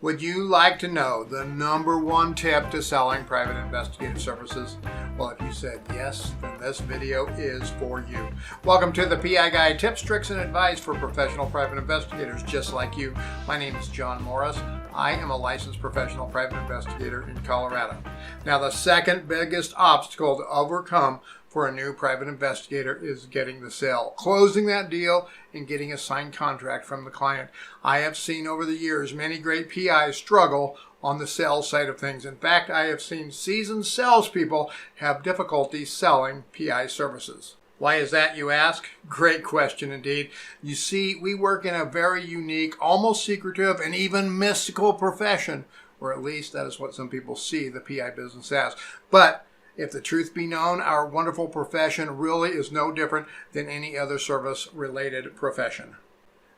Would you like to know the number one tip to selling private investigative services? Well, if you said yes, then this video is for you. Welcome to the PI Guide, tips, tricks, and advice for professional private investigators just like you. My name is John Morris. I am a licensed professional private investigator in Colorado. Now, the second biggest obstacle to overcome for a new private investigator is getting the sale, closing that deal, and getting a signed contract from the client. I have seen over the years many great PIs struggle on the sales side of things. In fact, I have seen seasoned salespeople have difficulty selling PI services. Why is that, you ask? Great question indeed. You see, we work in a very unique, almost secretive, and even mystical profession, or at least that is what some people see the PI business as. But if the truth be known, our wonderful profession really is no different than any other service-related profession.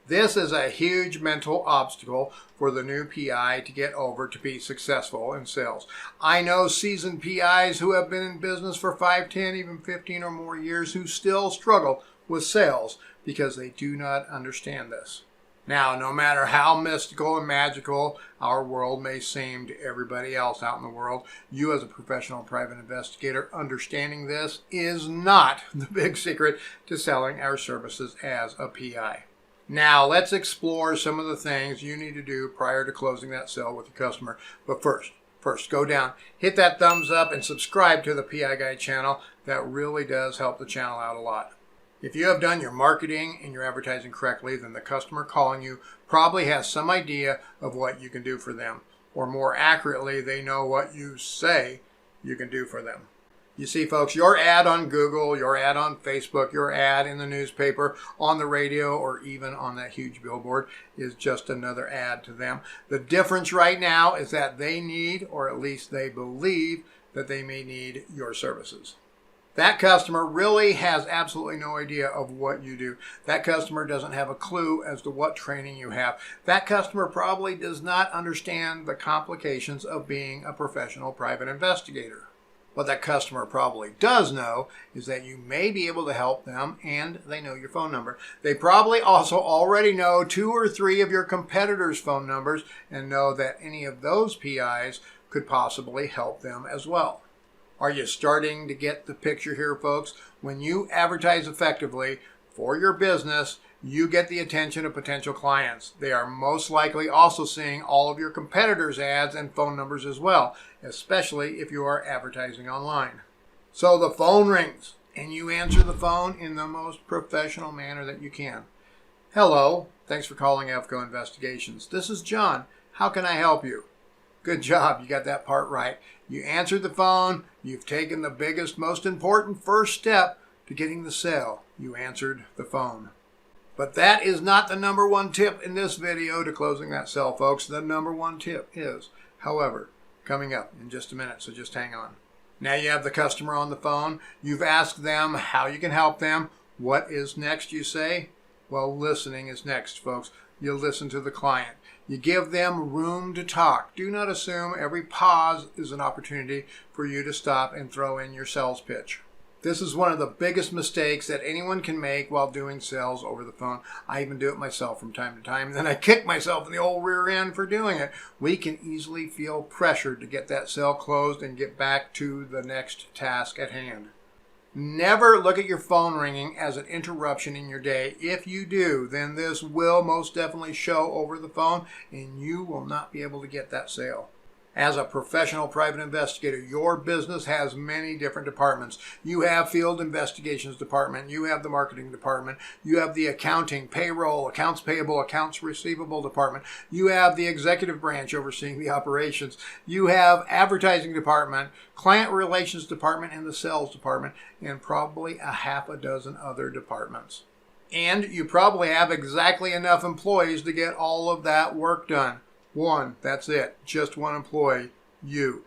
This is a huge mental obstacle for the new PI to get over to be successful in sales. I know seasoned PIs who have been in business for 5, 10, even 15 or more years who still struggle with sales because they do not understand this. Now, no matter how mystical and magical our world may seem to everybody else out in the world, you as a professional private investigator understanding this is not the big secret to selling our services as a PI. Now, let's explore some of the things you need to do prior to closing that sale with your customer. But first, go down, hit that thumbs up, and subscribe to the PI Guide channel. That really does help the channel out a lot. If you have done your marketing and your advertising correctly, then the customer calling you probably has some idea of what you can do for them. Or more accurately, they know what you say you can do for them. You see, folks, your ad on Google, your ad on Facebook, your ad in the newspaper, on the radio, or even on that huge billboard is just another ad to them. The difference right now is that they need, or at least they believe, that they may need your services. That customer really has absolutely no idea of what you do. That customer doesn't have a clue as to what training you have. That customer probably does not understand the complications of being a professional private investigator. What that customer probably does know is that you may be able to help them, and they know your phone number. They probably also already know 2 or 3 of your competitors' phone numbers and know that any of those PIs could possibly help them as well. Are you starting to get the picture here, folks? When you advertise effectively for your business, you get the attention of potential clients. They are most likely also seeing all of your competitors' ads and phone numbers as well, especially if you are advertising online. So the phone rings, and you answer the phone in the most professional manner that you can. Hello, thanks for calling AFCO Investigations. This is John. How can I help you? Good job, you got that part right. You answered the phone, you've taken the biggest, most important first step to getting the sale. You answered the phone. But that is not the number one tip in this video to closing that sale, folks. The number one tip is, however, coming up in just a minute, so just hang on. Now you have the customer on the phone. You've asked them how you can help them. What is next, you say? Well, listening is next, folks. You listen to the client. You give them room to talk. Do not assume every pause is an opportunity for you to stop and throw in your sales pitch. This is one of the biggest mistakes that anyone can make while doing sales over the phone. I even do it myself from time to time, and then I kick myself in the old rear end for doing it. We can easily feel pressured to get that sale closed and get back to the next task at hand. Never look at your phone ringing as an interruption in your day. If you do, then this will most definitely show over the phone, and you will not be able to get that sale. As a professional private investigator, your business has many different departments. You have field investigations department, you have the marketing department, you have the accounting, payroll, accounts payable, accounts receivable department, you have the executive branch overseeing the operations, you have advertising department, client relations department, and the sales department, and probably a half a dozen other departments. And you probably have exactly enough employees to get all of that work done. One, that's it. Just one employee, you.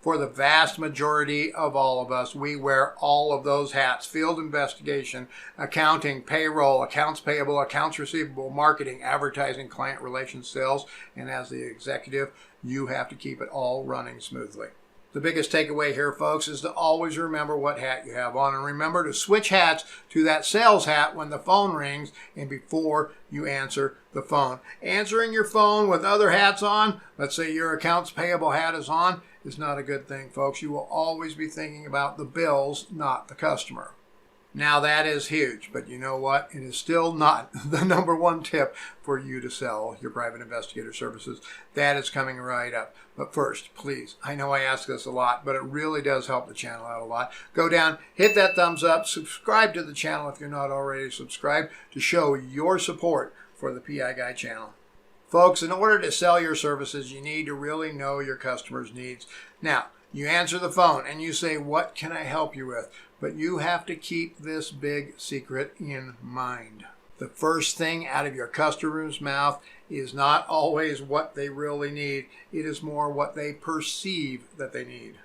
For the vast majority of all of us, we wear all of those hats: field investigation, accounting, payroll, accounts payable, accounts receivable, marketing, advertising, client relations, sales, and as the executive, you have to keep it all running smoothly. The biggest takeaway here, folks, is to always remember what hat you have on, and remember to switch hats to that sales hat when the phone rings and before you answer the phone. Answering your phone with other hats on, let's say your accounts payable hat is on, is not a good thing, folks. You will always be thinking about the bills, not the customer. Now that is huge, but you know what? It is still not the number one tip for you to sell your private investigator services. That is coming right up. But first, please, I know I ask this a lot, but it really does help the channel out a lot. Go down, hit that thumbs up, subscribe to the channel if you're not already subscribed to show your support for the PI Guy channel. Folks, in order to sell your services, you need to really know your customers' needs. Now, you answer the phone and you say, "What can I help you with?" But you have to keep this big secret in mind. The first thing out of your customer's mouth is not always what they really need. It is more what they perceive that they need.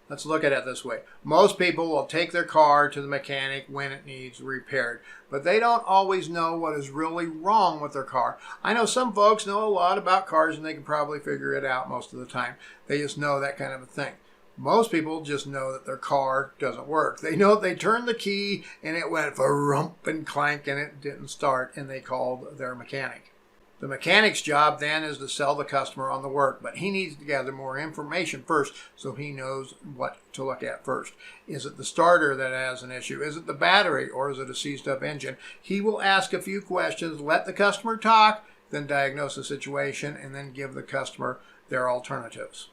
Let's look at it this way. Most people will take their car to the mechanic when it needs repaired, but they don't always know what is really wrong with their car. I know some folks know a lot about cars and they can probably figure it out most of the time. They just know that kind of a thing. Most people just know that their car doesn't work. They know they turned the key and it went rump and clank and it didn't start, and they called their mechanic. The mechanic's job then is to sell the customer on the work, but he needs to gather more information first so he knows what to look at first. Is it the starter that has an issue? Is it the battery, or is it a seized up engine? He will ask a few questions, let the customer talk, then diagnose the situation, and then give the customer their alternatives.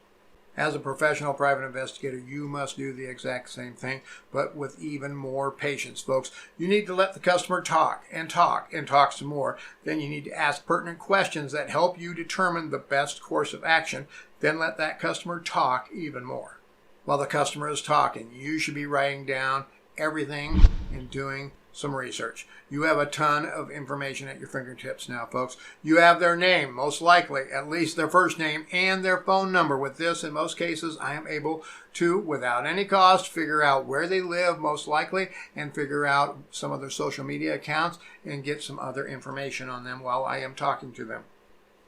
As a professional private investigator, you must do the exact same thing, but with even more patience, folks. You need to let the customer talk and talk and talk some more. Then you need to ask pertinent questions that help you determine the best course of action. Then let that customer talk even more. While the customer is talking, you should be writing down everything and doing some research. You have a ton of information at your fingertips now, folks. You have their name, most likely, at least their first name, and their phone number. With this, in most cases, I am able to, without any cost, figure out where they live, most likely, and figure out some of their social media accounts and get some other information on them while I am talking to them.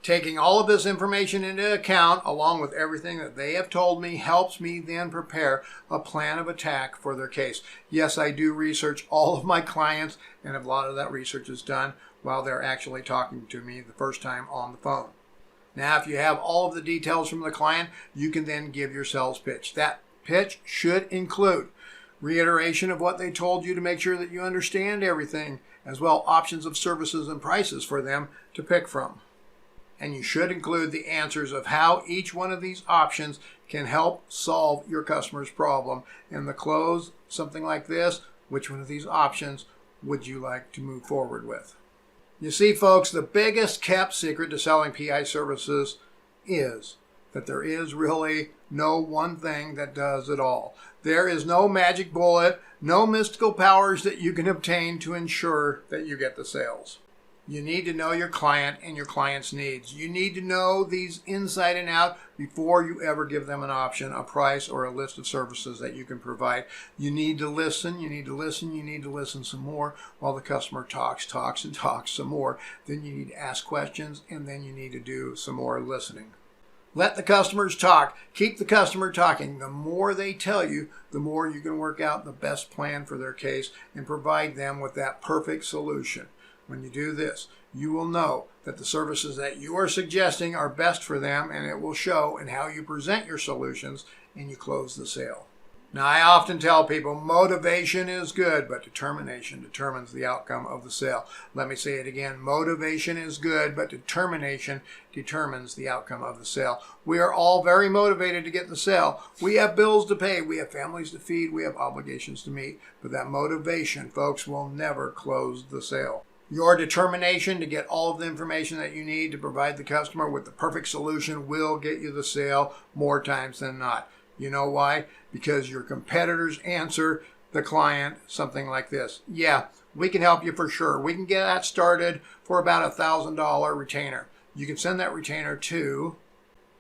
Taking all of this information into account, along with everything that they have told me, helps me then prepare a plan of attack for their case. Yes, I do research all of my clients, and a lot of that research is done while they're actually talking to me the first time on the phone. Now, if you have all of the details from the client, you can then give your sales pitch. That pitch should include reiteration of what they told you to make sure that you understand everything, as well options of services and prices for them to pick from. And you should include the answers of how each one of these options can help solve your customer's problem. And the close, something like this: which one of these options would you like to move forward with? You see, folks, the biggest kept secret to selling PI services is that there is really no one thing that does it all. There is no magic bullet, no mystical powers that you can obtain to ensure that you get the sales. You need to know your client and your client's needs. You need to know these inside and out before you ever give them an option, a price, or a list of services that you can provide. You need to listen, you need to listen, you need to listen some more while the customer talks and talks some more. Then you need to ask questions, and then you need to do some more listening. Let the customers talk. Keep the customer talking. The more they tell you, the more you can work out the best plan for their case and provide them with that perfect solution. When you do this, you will know that the services that you are suggesting are best for them, and it will show in how you present your solutions and you close the sale. Now, I often tell people motivation is good, but determination determines the outcome of the sale. Let me say it again. Motivation is good, but determination determines the outcome of the sale. We are all very motivated to get the sale. We have bills to pay. We have families to feed. We have obligations to meet. But that motivation, folks, will never close the sale. Your determination to get all of the information that you need to provide the customer with the perfect solution will get you the sale more times than not. You know why? Because your competitors answer the client something like this: "Yeah, we can help you for sure. We can get that started for about $1,000 retainer. You can send that retainer to..."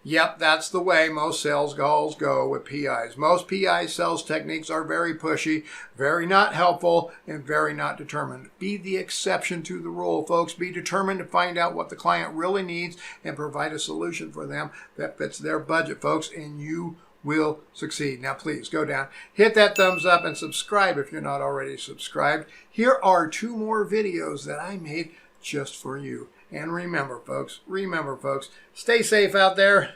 Yep, that's the way most sales calls go with PIs. Most PI sales techniques are very pushy, very not helpful, and very not determined. Be the exception to the rule, folks. Be determined to find out what the client really needs and provide a solution for them that fits their budget, folks, and you will succeed. Now, please go down, hit that thumbs up, and subscribe if you're not already subscribed. Here are 2 more videos that I made just for you. And remember, folks, stay safe out there.